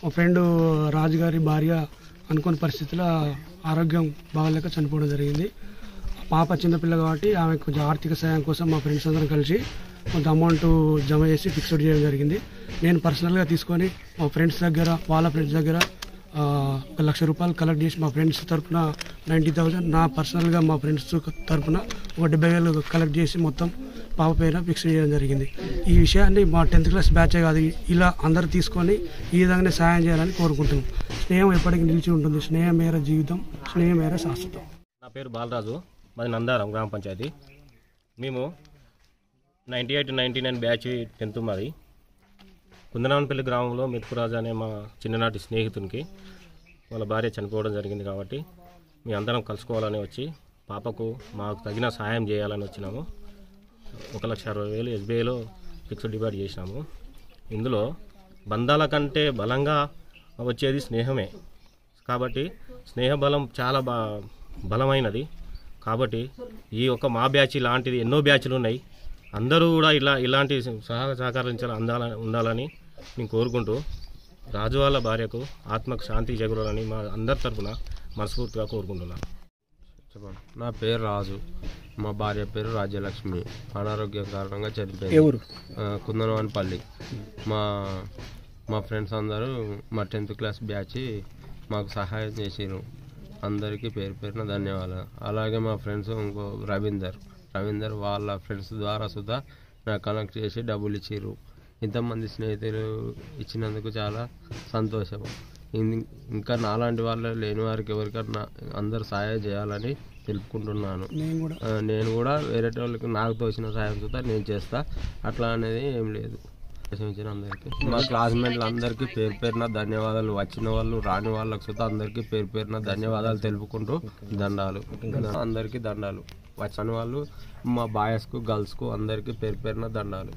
మా ఫ్రెండ్ రాజు గారి భార్య అనుకోని పరిస్థితుల్లో ఆరోగ్యం బాగాలేక చనిపోవడం జరిగింది. పాప చిన్నపిల్ల కాబట్టి ఆమె కొంచెం ఆర్థిక సాయం కోసం మా ఫ్రెండ్స్ అందరం కలిసి కొంత అమౌంట్ జమ చేసి ఫిక్స్డ్ చేయడం జరిగింది. నేను పర్సనల్గా తీసుకొని మా ఫ్రెండ్స్ దగ్గర వాళ్ళ ఫ్రెండ్స్ దగ్గర 1,00,000 రూపాయలు కలెక్ట్ చేసి మా ఫ్రెండ్స్ తరఫున 90,000, నా పర్సనల్గా మా ఫ్రెండ్స్ తరఫున 70,000 కలెక్ట్ చేసి మొత్తం పాప పైన ఫిక్స్ చేయడం జరిగింది. ఈ విషయాన్ని మా 10th క్లాస్ బ్యాచే కాదు, ఇలా అందరూ తీసుకొని ఈ విధంగానే సాయం చేయాలని కోరుకుంటున్నాం. స్నేహం ఎప్పటికీ నిలిచి ఉంటుంది. స్నేహమేర జీవితం, స్నేహమేర శాశ్వతం. నా పేరు బాలరాజు, మాది నందారం గ్రామ పంచాయతీ. మేము 98-99 బ్యాచ్ 10th మాది. కుందనాన్పల్లి గ్రామంలో మెతుకురాజు అనే మా చిన్ననాటి స్నేహితునికి వాళ్ళ భార్య చనిపోవడం జరిగింది కాబట్టి మీ అందరం కలుసుకోవాలని వచ్చి పాపకు మాకు తగిన సహాయం చేయాలని వచ్చినాము. 1,60,000 SBIలో ఫిక్స్డ్ డిపాజిట్ చేసినాము. ఇందులో బంధాల కంటే బలంగా వచ్చేది స్నేహమే కాబట్టి స్నేహ బలం చాలా బలమైనది. కాబట్టి ఈ ఒక మా బ్యాచ్ లాంటిది ఎన్నో బ్యాచ్లు ఉన్నాయి. అందరూ కూడా ఇలాంటి సహకారాలు ఉండాలని నేను కోరుకుంటూ రాజు వాళ్ళ భార్యకు ఆత్మకు శాంతి చేకూరాలని మా అందరి తరఫున మనస్ఫూర్తిగా కోరుకుంటున్నాను. నా పేరు రాజు, మా భార్య పేరు రాజ్యలక్ష్మి. అనారోగ్యం కారణంగా చనిపోయింది. ఎవరు? కుందనవానిపల్లి. మా ఫ్రెండ్స్ అందరూ మా 10th క్లాస్ బ్యాచ్ మాకు సహాయం చేసిరు. అందరికీ పేరు పేరున ధన్యవాదాలు. అలాగే మా ఫ్రెండ్స్ ఇంకో రవీందర్ వాళ్ళ ఫ్రెండ్స్ ద్వారా సుధా నాకు కనెక్ట్ చేసి డబ్బులు ఇచ్చిర్రు. ఇంతమంది స్నేహితులు ఇచ్చినందుకు చాలా సంతోషం. ఇంకా నాలాంటి వాళ్ళు లేని వారికి ఎవరికన్నా అందరు సహాయం చేయాలని తెలుపుకుంటున్నాను. నేను కూడా వేరే వాళ్ళకి నాకు తోచిన సహాయం సుధా నేను చేస్తా. అట్లా అనేది ఏం లేదు. అందరికీ మా క్లాస్మేట్లు అందరికీ పేరు పేరున ధన్యవాదాలు. వచ్చిన వాళ్ళు రాని వాళ్ళకు సుధా అందరికీ పేరు పేరున ధన్యవాదాలు తెలుపుకుంటూ దండాలు. అందరికీ దండాలు. వచ్చిన వాళ్ళు మా బాయ్స్కు గర్ల్స్కు అందరికీ పేరు పేరున దండాలు.